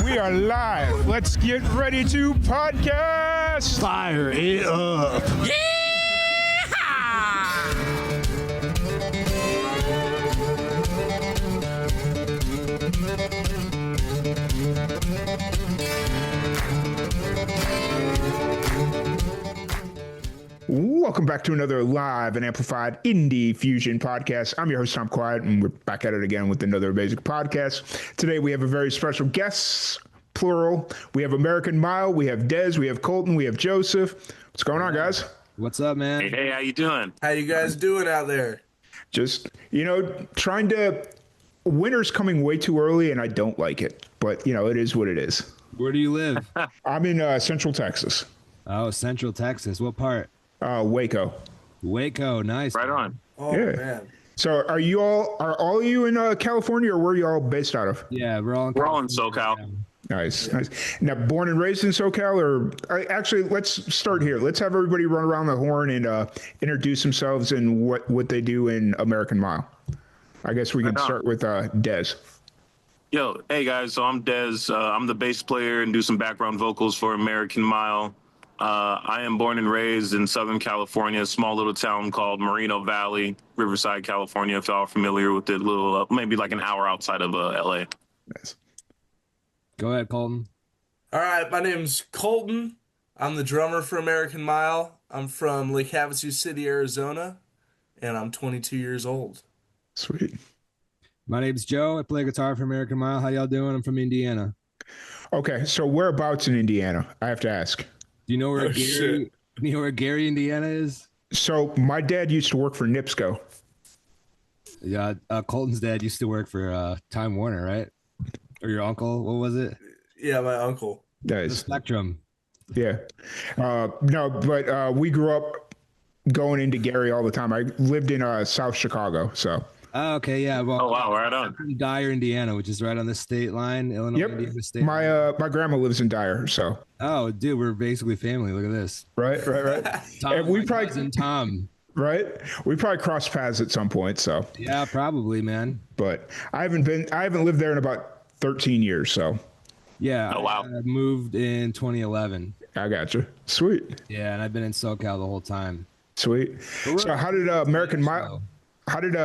We are live. Let's get ready to podcast. Fire it up. Welcome back to another live and amplified Indiefusion Podcast. I'm your host, Tom Kwiat, and we're back at it again with another amazing podcast. Today, we have a very special guest, plural. We have American Mile, we have Dez, we have Colton, we have Joseph. What's going on, guys? What's up, man? Hey, how you doing? How you guys doing out there? Just, trying to... Winter's coming way too early, and I don't like it. But, it is what it is. Where do you live? I'm in Central Texas. Oh, Central Texas. What part? Waco. Waco. Nice. Right on. Oh, Yeah. man. So are all of you in California, or where are you all based out of? Yeah, we're all in SoCal. Nice. Now, born and raised in SoCal, or actually, let's start here. Let's have everybody run around the horn and introduce themselves and what they do in American Mile. I guess we can start with Dez. Yo, hey guys. So I'm Dez. I'm the bass player and do some background vocals for American Mile. I am born and raised in Southern California, a small little town called Moreno Valley, Riverside, California. If y'all are familiar with it, little maybe like an hour outside of LA. Nice. Go ahead, Colton. All right, my name's Colton. I'm the drummer for American Mile. I'm from Lake Havasu City, Arizona, and I'm 22 years old. Sweet. My name's Joe. I play guitar for American Mile. How y'all doing? I'm from Indiana. Okay, so whereabouts in Indiana? I have to ask. Do you know where shit. Gary, Indiana is? So my dad used to work for NIPSCO. Yeah, Colton's dad used to work for Time Warner, right? Or your uncle? What was it? Yeah, my uncle. The Nice. Spectrum. Yeah. No, but we grew up going into Gary all the time. I lived in South Chicago, so. Oh, okay, yeah. Well, Oh wow, right on. from Dyer, Indiana, which is right on the state line, Illinois, Yep. Indiana state line. My grandma lives in Dyer, so. Oh, dude, we're basically family. Look at this. Right. Tom, And we my probably- cousin Tom. Right? We probably crossed paths at some point, so. Yeah, probably, man. But I haven't lived there in about 13 years, so. Yeah. Oh, wow. I moved in 2011. I got you. Sweet. Yeah, and I've been in SoCal the whole time. Sweet. So how did American Mile kind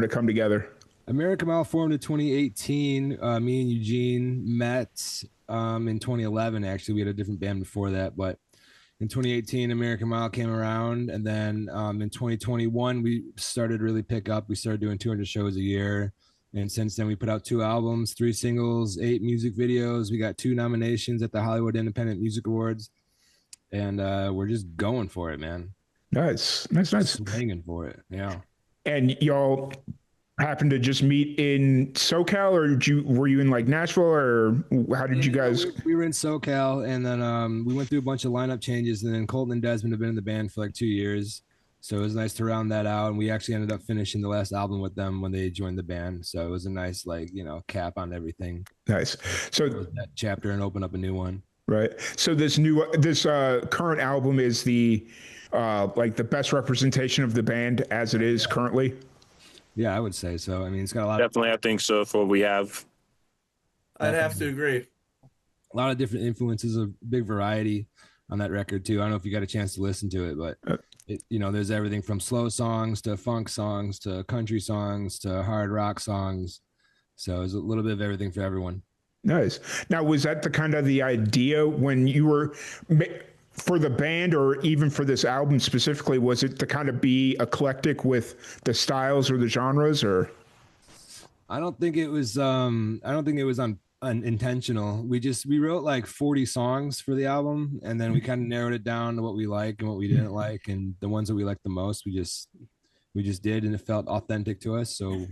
of come together? American Mile formed in 2018. Me and Eugene met in 2011. Actually, we had a different band before that, but in 2018, American Mile came around, and then in 2021, we started to really pick up. We started doing 200 shows a year, and since then, we put out 2 albums, 3 singles, 8 music videos. We got 2 nominations at the Hollywood Independent Music Awards, and we're just going for it, man. Nice. Swinging for it, yeah. And y'all happened to just meet in SoCal, or were you in like Nashville, or how did you guys? We were in SoCal, and then we went through a bunch of lineup changes, and then Colton and Desmond have been in the band for like 2 years. So it was nice to round that out. And we actually ended up finishing the last album with them when they joined the band. So it was a nice, cap on everything. Nice. So Close that chapter and open up a new one. right. So this current album is the the best representation of the band as it is currently. Yeah, I would say so. I mean, it's got Definitely, I think so. For what we have. I'd have to agree. a lot of different influences, a big variety on that record too. I don't know if you got a chance to listen to it, but there's everything from slow songs to funk songs to country songs to hard rock songs. So it's a little bit of everything for everyone. Nice. Now, was that the idea when you were for the band, or even for this album specifically? Was it to kind of be eclectic with the styles or the genres, or? I don't think it was unintentional. We wrote like 40 songs for the album, and then we kind of narrowed it down to what we like and what we didn't like, and the ones that we liked the most we just did, and it felt authentic to us. So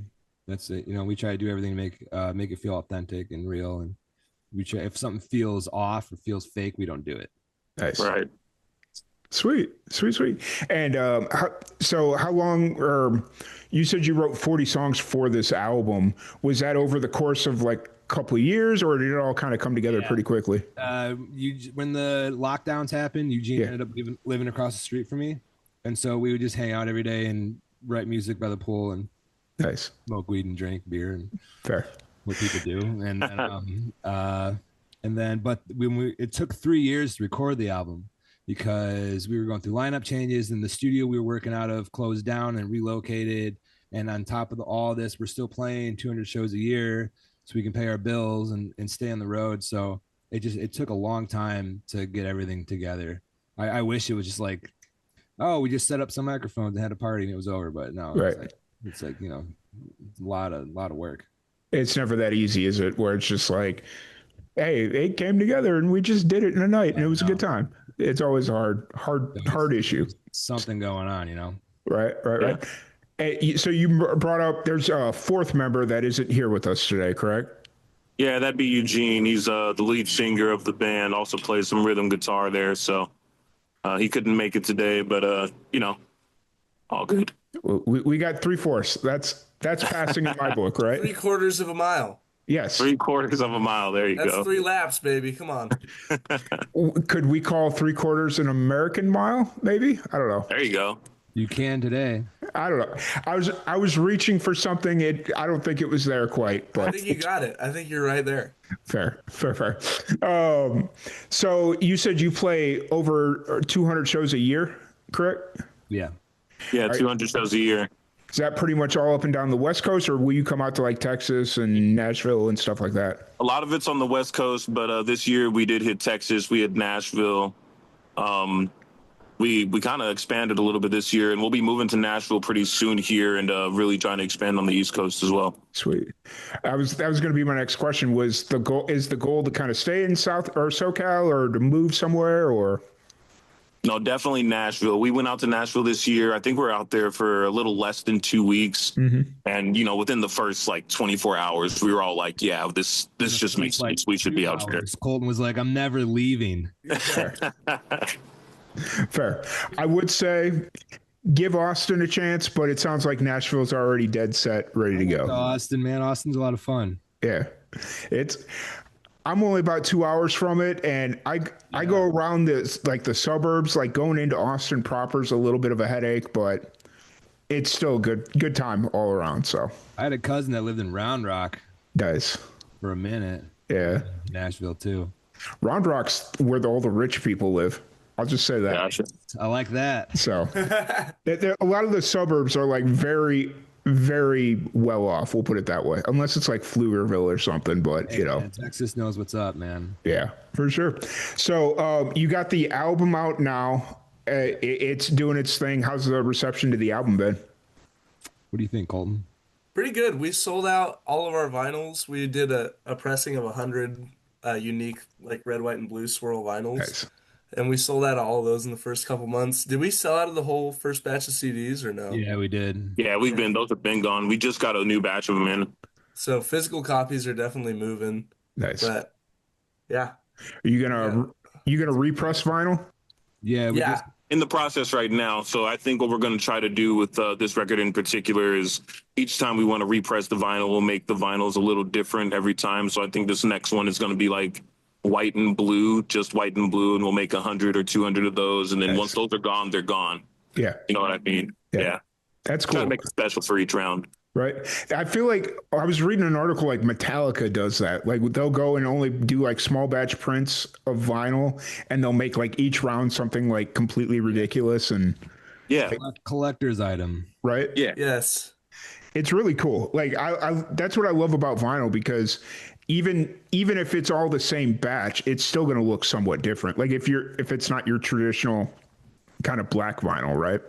that's it. We try to do everything to make it feel authentic and real, and we try, if something feels off or feels fake, we don't do it. Nice. Right. Sweet. And how long, or you said you wrote 40 songs for this album. Was that over the course of like a couple of years, or did it all kind of come together pretty quickly? When the lockdowns happened, Eugene ended up living across the street from me. And so we would just hang out every day and write music by the pool and Nice. smoke weed and drink beer. And Fair. what people do. But it took 3 years to record the album because we were going through lineup changes and the studio we were working out of closed down and relocated. And on top of all this, we're still playing 200 shows a year so we can pay our bills and stay on the road. So it took a long time to get everything together. I wish it was just like, oh, we just set up some microphones and had a party and it was over. But no, Right. it's like, you know, a lot of work. It's never that easy, is it? Where it's just like, hey, it came together and we just did it in a night and it was a good time. It's always a hard issue. Something going on, you know? Right. Hey, so you brought up there's a fourth member that isn't here with us today, correct? Yeah, that'd be Eugene. He's the lead singer of the band, also plays some rhythm guitar there. So he couldn't make it today, but, you know, all good. We got 3/4. That's passing in my book, right? 3/4 of a mile. Yes. 3/4 of a mile. There you go. That's 3 laps, baby. Come on. Could we call 3/4 an American mile? Maybe. I don't know. There you go. You can today. I don't know. I was reaching for something. I don't think it was there quite. But I think you got it. I think you're right there. Fair. So you said you play over 200 shows a year, correct? Yeah. Yeah, 200 shows a year. Is that pretty much all up and down the West Coast, or will you come out to like Texas and Nashville and stuff like that? A lot of it's on the West Coast, but this year we did hit Texas. We hit Nashville. We kind of expanded a little bit this year, and we'll be moving to Nashville pretty soon here, and really trying to expand on the East Coast as well. Sweet. That was going to be my next question. Was the goal to kind of stay in South or SoCal, or to move somewhere, or? No, definitely Nashville. We went out to Nashville this year. I think we're out there for a little less than 2 weeks. Mm-hmm. And, you know, within the first like 24 hours, we were all like, yeah, this just makes sense. We should be out here. Colton was like, I'm never leaving. Fair. I would say give Austin a chance, but it sounds like Nashville's already dead set, ready to go. Austin, man. Austin's a lot of fun. Yeah. I'm only about 2 hours from it, and I go around the suburbs. Like going into Austin proper is a little bit of a headache, but it's still good time all around. So I had a cousin that lived in Round Rock. Nice. For a minute. Yeah. Nashville too. Round Rock's where all the rich people live. I'll just say that. Gotcha. I like that. So a lot of the suburbs are like very, very well off. We'll put it that way, unless it's like Pflugerville or something. But you know, man, Texas knows what's up, man. Yeah, for sure. So you got the album out now. It's doing its thing. How's the reception to the album been? What do you think, Colton? Pretty good. We sold out all of our vinyls. We did a pressing of 100 unique like red, white, and blue swirl vinyls. Nice. And we sold out all of those in the first couple months. Did we sell out of the whole first batch of CDs or no? Yeah, we did. Yeah, those have been gone. We just got a new batch of them in. So physical copies are definitely moving. Nice. But yeah. Are you gonna repress vinyl? Yeah. Yeah. In the process right now. So I think what we're going to try to do with this record in particular is each time we want to repress the vinyl, we'll make the vinyls a little different every time. So I think this next one is going to be like white and blue, just white and blue, and we'll make 100 or 200 of those. And then Nice. once those are gone, they're gone. Yeah. You know what I mean? Yeah. That's Try cool. to make it special for each round. Right. I feel like I was reading an article like Metallica does that. Like they'll go and only do like small batch prints of vinyl, and they'll make like each round something like completely ridiculous and Yeah. Collector's item. right. Yeah. Yes. It's really cool. Like I that's what I love about vinyl, because even if it's all the same batch, it's still going to look somewhat different. Like if it's not your traditional kind of black vinyl, right?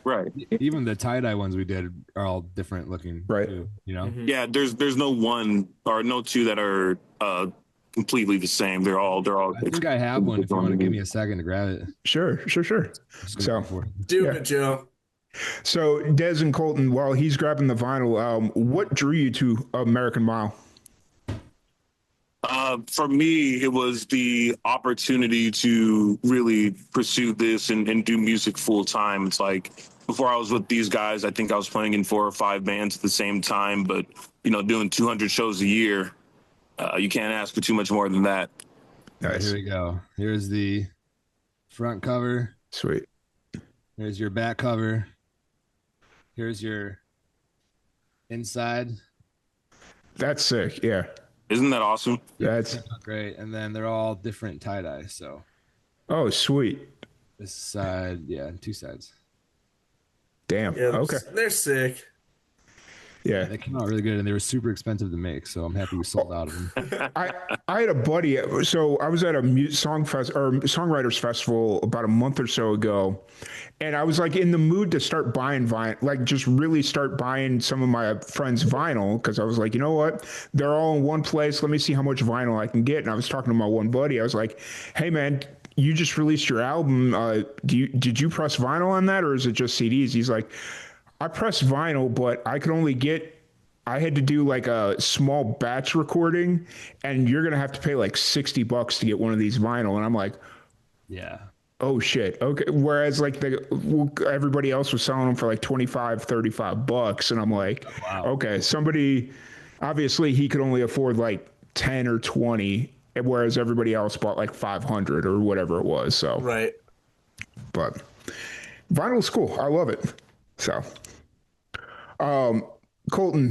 Right. Even the tie-dye ones we did are all different looking. Right. Too, you know? Mm-hmm. Yeah. There's no one or no two that are completely the same. They're all I think I have one if you want to give me a second to grab it. Sure. So Do Yeah. it, Joe. So Des and Colton, while he's grabbing the vinyl, what drew you to American Mile? For me, it was the opportunity to really pursue this and do music full time. It's like before I was with these guys, I think I was playing in 4 or 5 bands at the same time, but you know, doing 200 shows a year, you can't ask for too much more than that. Nice. Here we go. Here's the front cover. Sweet. Here's your back cover. Here's your inside. That's sick. Yeah. Isn't that awesome? That's great. And then they're all different tie-dye. So oh, sweet. this side, yeah, 2 sides. Damn. Yeah, Okay. they're sick. Yeah. They came out really good, and they were super expensive to make. So I'm happy we sold out of them. I had a buddy. So I was at a songwriters festival about a month or so ago, and I was like in the mood to start buying vinyl, like just really start buying some of my friends' vinyl, because I was like, you know what, they're all in one place. Let me see how much vinyl I can get. And I was talking to my one buddy. I was like, hey man, you just released your album. Did you press vinyl on that, or is it just CDs? He's like, I pressed vinyl, but I had to do like a small batch recording, and you're going to have to pay like $60 to get one of these vinyl. And I'm like, Yeah. oh shit. Okay. Whereas like everybody else was selling them for like 25, $35. And I'm like, wow. Okay, somebody, obviously he could only afford like 10 or 20, whereas everybody else bought like 500 or whatever it was. So, Right. But vinyl's cool. I love it. So, Colton,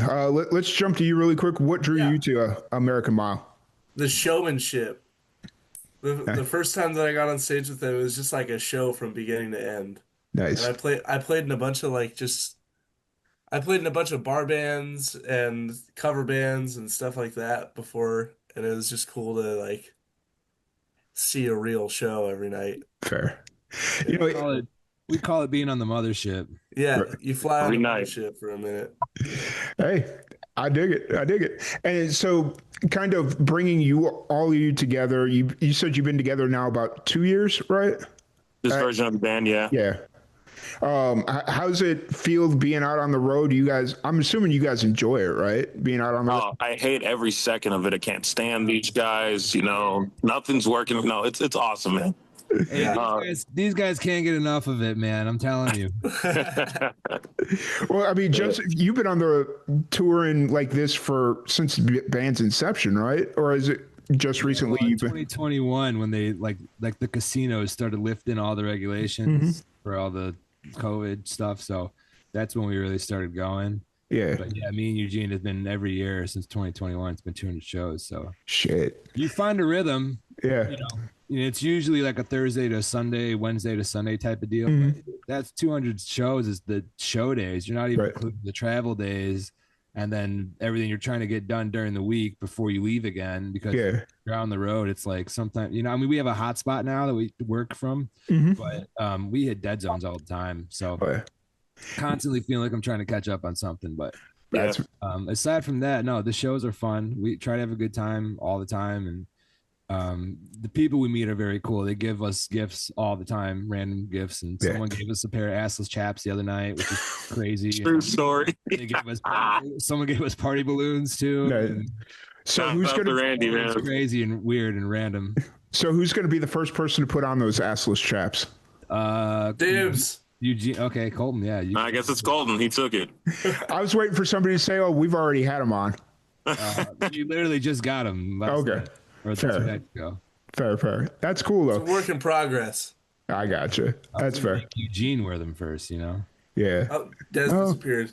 let's jump to you really quick. What drew you to American Mile? The showmanship. The first time that I got on stage with them, it was just like a show from beginning to end. Nice. And I played in a bunch of I played in a bunch of bar bands and cover bands and stuff like that before, and it was just cool to like see a real show every night. Fair. You know, we call it being on the mothership. Yeah, you fly on Every the night. ship for a minute. hey, I dig it. I dig it. And so, kind of bringing all of you together. You said you've been together now about 2 years, right? This version of the band, yeah. Yeah. How's it feel being out on the road? You guys, I'm assuming you guys enjoy it, right? Being out on the road. Oh, I hate every second of it. I can't stand these guys. You know, nothing's working. No, it's awesome, man. Hey, these guys can't get enough of it, man. I'm telling you. Well, I mean, just you've been on the touring like this since the band's inception, right? Or is it just recently? Well, in 2021, when they like the casinos started lifting all the regulations for all the COVID stuff, so that's when we really started going. Yeah. But yeah, me and Eugene have been every year since 2021. It's been 200 shows. So shit. You find a rhythm. Yeah. It's usually like a Thursday to Sunday, Wednesday to Sunday type of deal. But that's 200 shows is the show days. You're not even including the travel days and then everything you're trying to get done during the week before you leave again, because you're on the road. It's like sometimes, I mean, we have a hot spot now that we work from, but we hit dead zones all the time. So constantly feeling like I'm trying to catch up on something. But aside from that, no, the shows are fun. We try to have a good time all the time. And the people we meet are very cool. They give us gifts all the time, random gifts, and someone gave us a pair of assless chaps the other night, which is crazy. True story. Someone gave us party balloons too. No. So who's going to Randy, man? It's crazy and weird and random. So who's going to be the first person to put on those assless chaps? Dibs. Eugene. Okay, Colton. Yeah. I guess it's Colton. He took it. I was waiting for somebody to say, "Oh, we've already had them on." You literally just got them. Okay. Or 2 nights ago. Fair. That's cool though. It's a work in progress. I got you. That's fair. Eugene wear them first, Yeah. Oh, Des disappeared.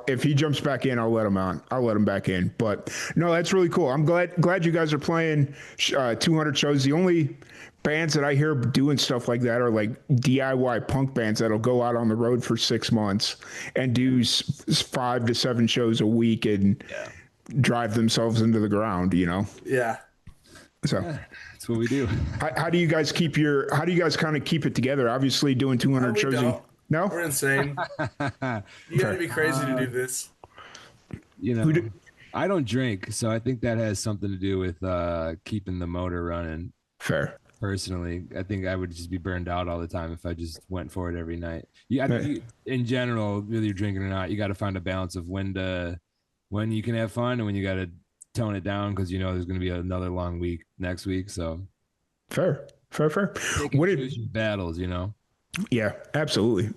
If he jumps back in, I'll let him on. I'll let him back in. But no, that's really cool. I'm glad you guys are playing 200 shows. The only bands that I hear doing stuff like that are like DIY punk bands that'll go out on the road for 6 months and do 5 to 7 shows a week and drive themselves into the ground, Yeah. So that's what we do. How do you guys kind of keep it together? Obviously doing 200 shows. No, we're insane. You gotta be crazy to do this. I don't drink, so I think that has something to do with keeping the motor running. Fair. Personally, I think I would just be burned out all the time if I just went for it every night. In general, whether you're drinking or not, you got to find a balance of when you can have fun and when you got to tone it down, because there's going to be another long week next week. So fair. What choose your battles, Yeah, absolutely.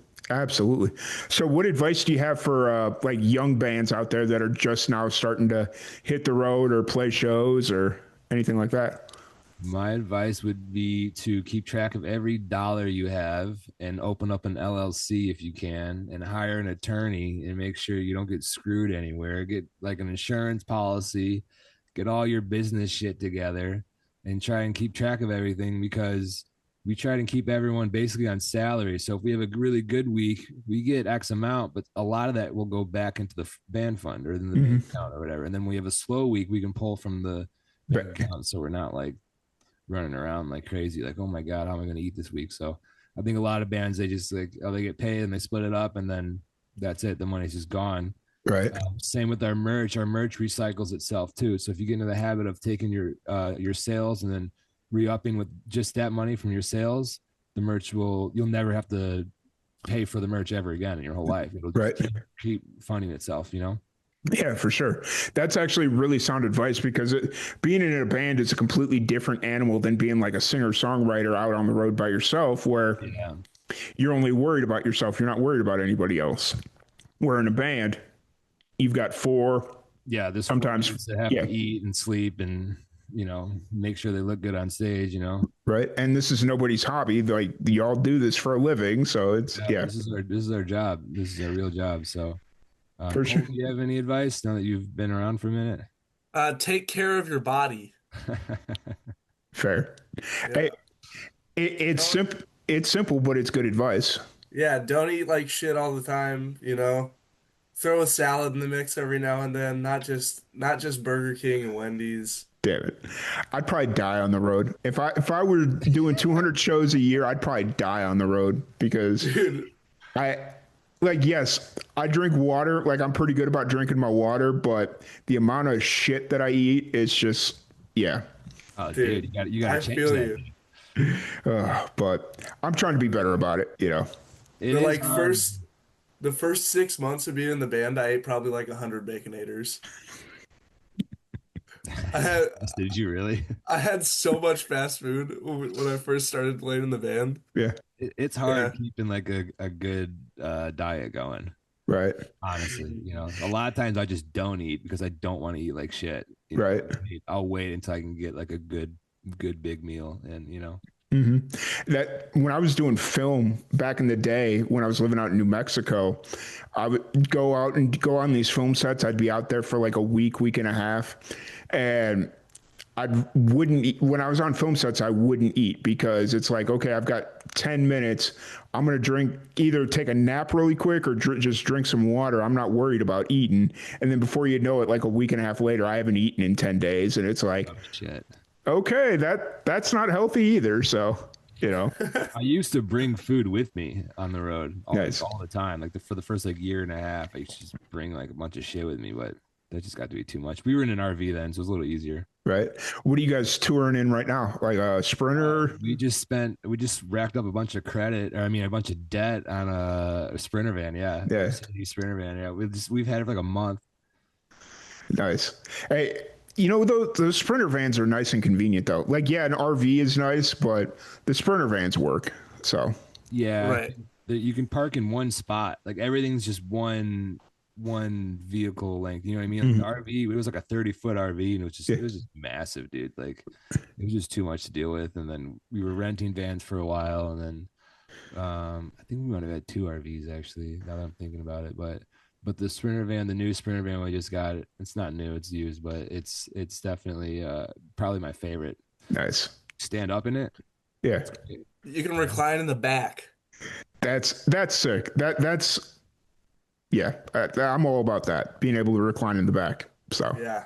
So what advice do you have for like young bands out there that are just now starting to hit the road or play shows or anything like that? My advice would be to keep track of every dollar you have and open up an LLC if you can, and hire an attorney and make sure you don't get screwed anywhere. Get like an insurance policy, get all your business shit together, and try and keep track of everything, because we try to keep everyone basically on salary. So if we have a really good week, we get X amount, but a lot of that will go back into the band fund or in the bank account or whatever. And then we have a slow week, we can pull from the bank account. So we're not like running around like crazy, like, oh my God, how am I going to eat this week? So I think a lot of bands, they just like, oh, they get paid and they split it up and then that's it. The money's just gone. Right. Same with our merch. Our merch recycles itself too. So if you get into the habit of taking your sales and then re-upping with just that money from your sales, the merch you'll never have to pay for the merch ever again in your whole life. It'll just keep funding itself, you know? Yeah, for sure. That's actually really sound advice, because being in a band is a completely different animal than being like a singer-songwriter out on the road by yourself, where you're only worried about yourself. You're not worried about anybody else. Where in a band, you've got four. Yeah, there's sometimes they have to eat and sleep and, you know, make sure they look good on stage, you know? Right. And this is nobody's hobby. Like, y'all do this for a living. So it's, This is our job. This is our real job. So for sure. Do you have any advice now that you've been around for a minute? Take care of your body. Fair. Yeah. Hey, it's simple. It's simple, but it's good advice. Yeah. Don't eat like shit all the time, you know? Throw a salad in the mix every now and then, not just Burger King and Wendy's. Damn it. I'd probably die on the road. If I were doing 200 shows a year, I'd probably die on the road, because yes, I drink water. Like, I'm pretty good about drinking my water, but the amount of shit that I eat is just, Oh, dude, you gotta change that. But I'm trying to be better about it, you know. The first 6 months of being in the band, I ate probably like 100 Baconators. Did you really? I had so much fast food when I first started playing in the band. Yeah. It's hard keeping like a good diet going. Right. Honestly, you know, a lot of times I just don't eat because I don't want to eat like shit. Right. I'll wait until I can get like a good big meal, and you know. That when I was doing film back in the day, when I was living out in New Mexico, I would go out and go on these film sets. I'd be out there for like a week and a half, and I wouldn't eat. When I was on film sets, I wouldn't eat, because it's like, okay, I've got 10 minutes. I'm going to either take a nap really quick or just drink some water. I'm not worried about eating. And then before you know it, like a week and a half later, I haven't eaten in 10 days. And it's like, shit. Okay, that's not healthy either. So, you know, I used to bring food with me on the road all the time. Like for the first like year and a half, I used to just bring like a bunch of shit with me, but that just got to be too much. We were in an RV then, so it was a little easier. Right. What are you guys touring in right now? Like a Sprinter? We just racked up a bunch of a bunch of debt on a Sprinter van. Yeah. Yeah. Sprinter van. Yeah. We've had it for like a month. Nice. Hey, you know, those Sprinter vans are nice and convenient though. Like, yeah, an RV is nice, but the Sprinter vans work. So yeah, right. You can park in one spot. Like everything's just one vehicle length. You know what I mean? Like the RV, it was like a 30-foot RV, and it was just massive, dude. Like it was just too much to deal with. And then we were renting vans for a while, and then I think we might have had 2 RVs actually. Now that I'm thinking about it, but the Sprinter van, the new Sprinter van we just got, it's not new, it's used, but it's definitely probably my favorite. Nice. Stand up in it. Yeah. You can recline in the back. That's sick. That's I'm all about that. Being able to recline in the back. So yeah.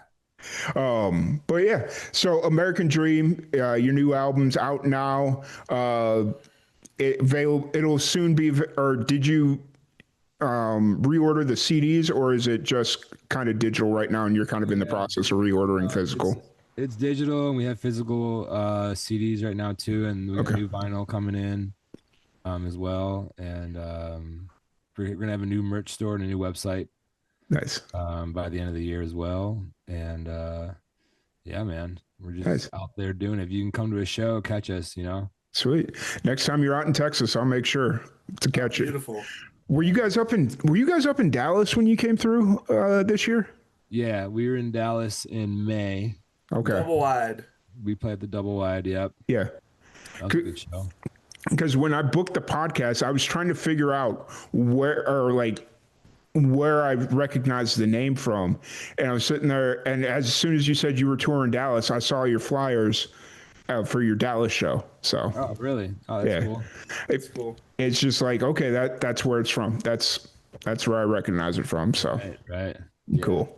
But yeah. So American Dream, your new album's out now. It'll soon be. Or did you reorder the CDs, or is it just kind of digital right now and you're kind of in the process of reordering physical? It's digital, and we have physical CDs right now too, and we have new vinyl coming in as well, and we're gonna have a new merch store and a new website. Nice. By the end of the year as well, and yeah, man, we're just out there doing it. If you can come to a show, catch us, you know. Sweet. Next time you're out in Texas, I'll make sure to catch you. Beautiful. Were you guys up in Dallas when you came through this year? Yeah, we were in Dallas in May. Okay. Double wide. We played the double wide. Yep. Yeah. That was a good show. Because when I booked the podcast, I was trying to figure out where I recognized the name from. And I was sitting there, and as soon as you said you were touring Dallas, I saw your flyers for your Dallas show. So. Oh, really? Oh, that's cool. That's cool. It's just like, okay, that's where it's from. That's where I recognize it from. So. Right. Yeah. Cool.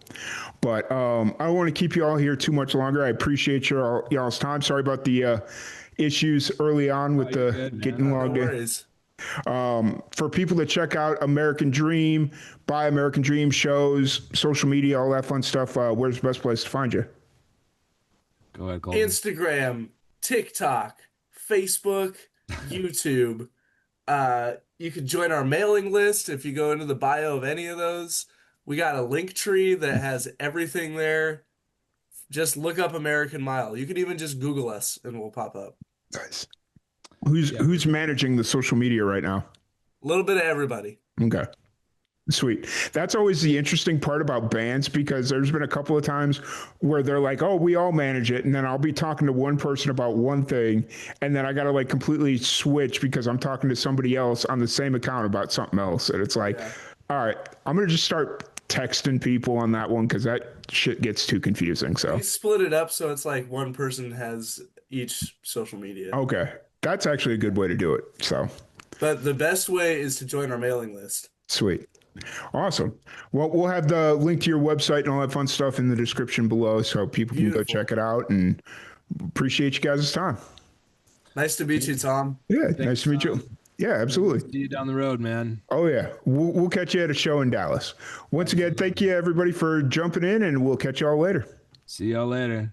But I don't want to keep you all here too much longer. I appreciate y'all's time. Sorry about the issues early on with getting logged in. For people to check out American Dream, buy American Dream shows, social media, all that fun stuff, where's the best place to find you? Go ahead, Colton. Instagram, TikTok, Facebook, YouTube. You can join our mailing list if you go into the bio of any of those. We got a link tree that has everything there. Just look up American Mile. You can even just Google us and we'll pop up. Nice. Who's managing the social media right now? A little bit of everybody. Okay. Sweet. That's always the interesting part about bands, because there's been a couple of times where they're like, oh, we all manage it. And then I'll be talking to one person about one thing. And then I got to like completely switch because I'm talking to somebody else on the same account about something else. And it's like, all right, I'm going to just start texting people on that one because that shit gets too confusing. So we split it up so it's like one person has each social media. Okay. That's actually a good way to do it. So, but the best way is to join our mailing list. Sweet. Awesome. Well, we'll have the link to your website and all that fun stuff in the description below so people can go check it out, and appreciate you guys' time. Nice to meet you, Tom. Yeah. Nice to meet you. Yeah, absolutely. See you down the road, man. Oh, yeah. We'll catch you at a show in Dallas. Once again, thank you, everybody, for jumping in, and we'll catch you all later. See y'all later.